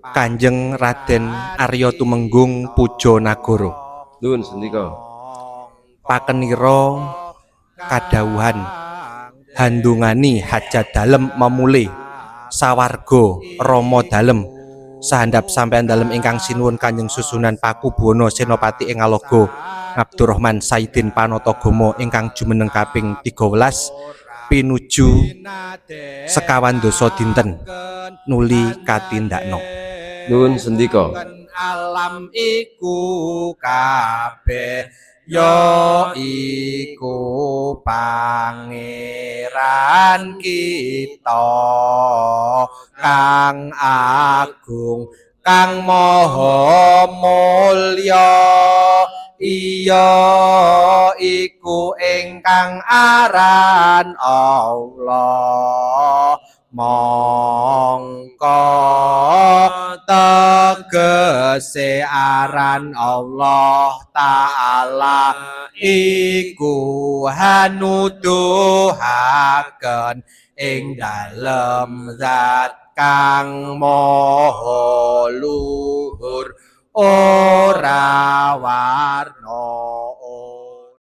Kanjeng Raden Arya Tumenggung Puja Nagara. Nuwun sendika. Pakenira kadhawuhan handungani hajat dalem memulih sawarga Rama dalem sahandap sampeyan dalem ingkang sinuwun Kanjeng Susunan Pakubuwana Senopati ing Alaga Abdurrahman Saidin Panatagama ingkang jumeneng kaping 13 pinuju sekawan dasa dinten nuli katindakna. Nuwun sendika. Alam iku kabeh ya iku pangeran kita kang agung kang maha mulya iya iku ingkang aran Allah mongko tegese aran Allah Ta'ala iku hanuduhaken ing dalem zat kang maha luhur